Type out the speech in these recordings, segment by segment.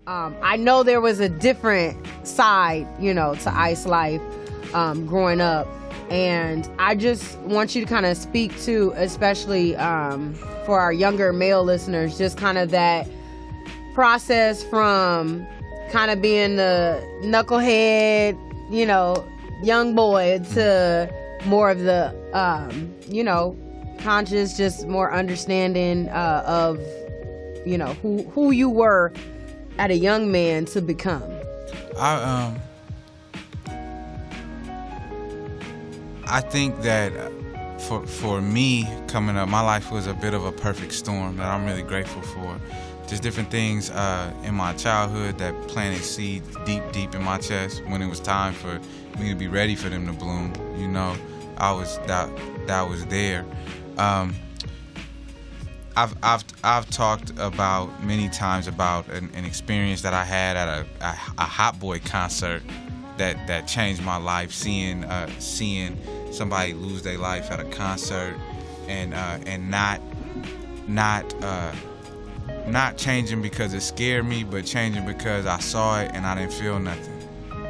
I know there was a different side, to Ice Life growing up. And I just want you to kind of speak to, especially for our younger male listeners, just kind of that process from kind of being the knucklehead, young boy to more of the, conscious, just more understanding of, who you were at a young man to become. I think that for me coming up, my life was a bit of a perfect storm that I'm really grateful for. Just different things in my childhood that planted seeds deep in my chest when it was time for me to be ready for them to bloom. I was that was there. I've talked about many times about an experience that I had at a Hot Boy concert that changed my life. Seeing somebody lose their life at a concert and not changing because it scared me, but changing because I saw it and I didn't feel nothing.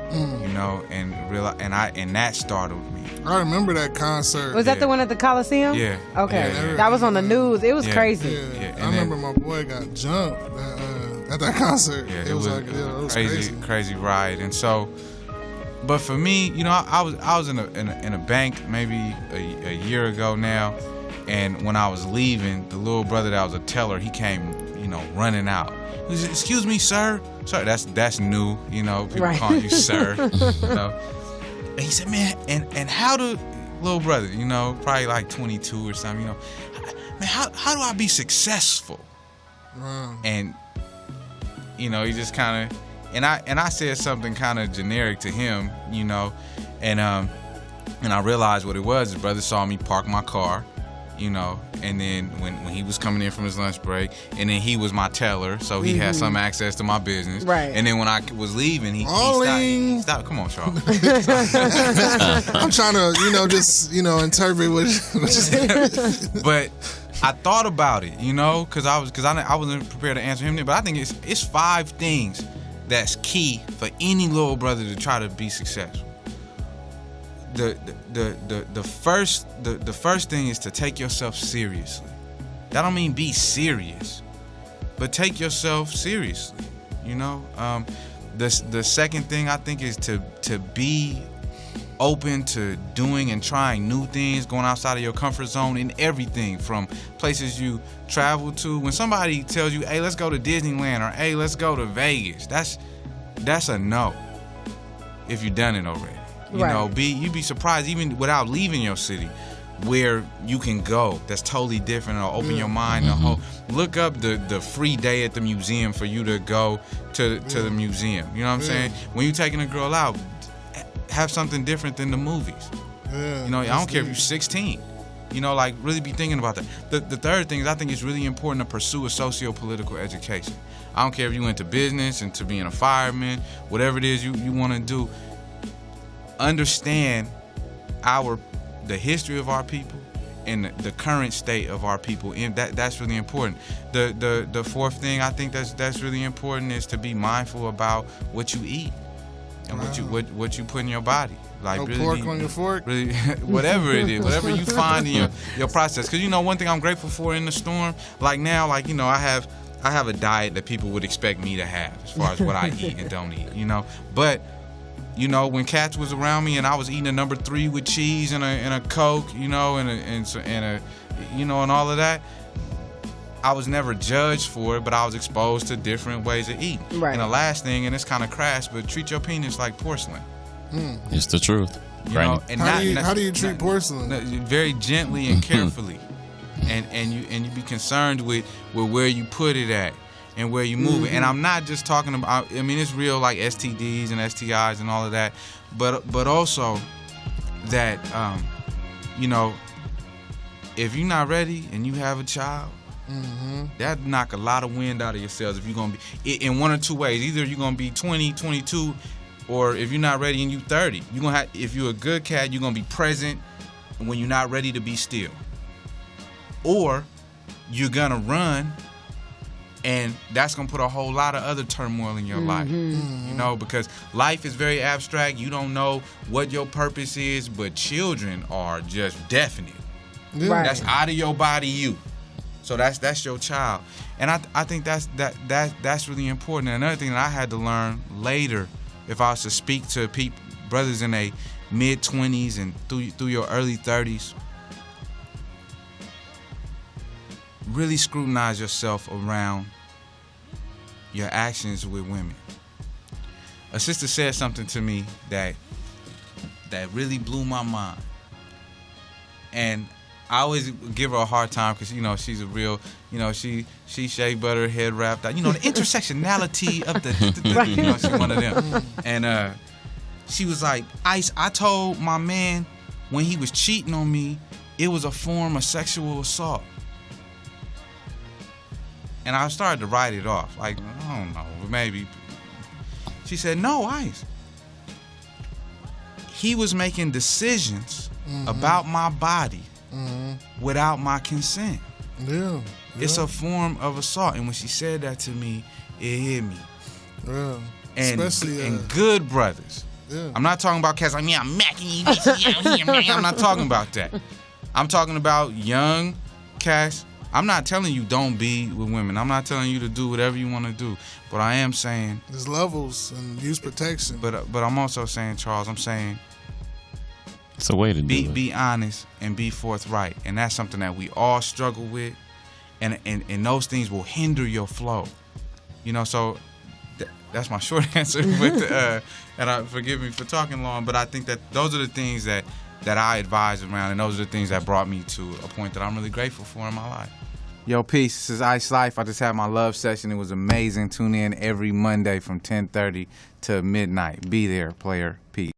And that startled me. I remember that concert. Was that the one at the Coliseum? Yeah. Okay. Yeah. That was on the news. It was crazy. Yeah. I remember my boy got jumped at that concert. Yeah, it was crazy ride. And so, but for me, I was in a bank maybe a year ago now, and when I was leaving, the little brother that was a teller, he came, running out. He said, "Excuse me, sir." Sorry, that's new, people right. calling you sir. And he said, "Man, and how do little brother, probably like 22 or something, man, how do I be successful?" And he just kind of, and I said something kind of generic to him, and I realized what it was. His brother saw me park my car, and then when he was coming in from his lunch break, and then he was my teller, so he had some access to my business. Right. And then when I was leaving, he stopped. Come on, Charles. I'm trying to, just, interpret what you said. But I thought about it, because I wasn't prepared to answer him there. But I think it's 5 things that's key for any little brother to try to be successful. The first thing is to take yourself seriously. That don't mean be serious, but take yourself seriously. The second thing I think is to be open to doing and trying new things, going outside of your comfort zone in everything from places you travel to. When somebody tells you, "Hey, let's go to Disneyland," or "Hey, let's go to Vegas," that's a no. If you've done it already. You'd be surprised even without leaving your city where you can go that's totally different, or open your mind. Look up the free day at the museum for you to go to the museum. You know what I'm saying? When you're taking a girl out, have something different than the movies. I don't care if you're 16. Really be thinking about that. The third thing is I think it's really important to pursue a socio-political education. I don't care if you went to business and to being a fireman, whatever it is you want to do. Understand the history of our people and the current state of our people, and that's really important. The fourth thing I think that's really important is to be mindful about what you eat and what you put in your body. Like no really pork on your fork. Really, whatever it is, whatever you find in your process. Because one thing I'm grateful for in the storm, like now, I have a diet that people would expect me to have as far as what I eat and don't eat. But when Cats was around me and I was eating a number 3 with cheese and a Coke, and all of that, I was never judged for it, but I was exposed to different ways of eating. Right. And the last thing, and it's kind of crass, but treat your penis like porcelain. It's the truth. And how do you treat porcelain? Very gently and carefully, and you be concerned with where you put it at. And where you move it. And I'm not just talking about, it's real like STDs and STIs and all of that, but also that, if you're not ready and you have a child, that knock a lot of wind out of your sails if you're going to be, in one or two ways. Either you're going to be 20, 22, or if you're not ready and you're 30. You're gonna have, if you're a good cat, you're going to be present when you're not ready to be still. Or you're going to run And that's gonna put a whole lot of other turmoil in your life, you know, because life is very abstract. You don't know what your purpose is, but children are just definite. Yeah. Right. That's out of your body, you. So that's your child, and I think that's really important. And another thing that I had to learn later, if I was to speak to brothers in their mid-20s and through your early 30s, really scrutinize yourself around your actions with women. A sister said something to me that really blew my mind, and I always give her a hard time because, you know, she's a real, you know, she shea butter, head wrapped out, you know, the intersectionality of the you know, she's one of them. And she was like, Ice, I told my man when he was cheating on me, it was a form of sexual assault. And I started to write it off. Like, I don't know, maybe. She said, no, Ice. He was making decisions about my body without my consent. Yeah. It's a form of assault. And when she said that to me, it hit me. Yeah. And, Especially and good brothers. Yeah. I'm not talking about cats like me, I'm macking you bitches out here, man. I'm not talking about that. I'm talking about young cats. I'm not telling you don't be with women. I'm not telling you to do whatever you want to do. But I am saying, There's levels and use protection. but I'm also saying, Charles, I'm saying It's a way to do it. be honest and be forthright. And that's something that we all struggle with. And those things will hinder your flow. You know, so that's my short answer. But and forgive me for talking long, but I think that those are the things that I advise around, and those are the things that brought me to a point that I'm really grateful for in my life. Yo, peace. This is Ice Life. I just had my love session. It was amazing. Tune in every Monday from 10:30 to midnight. Be there, player. Peace.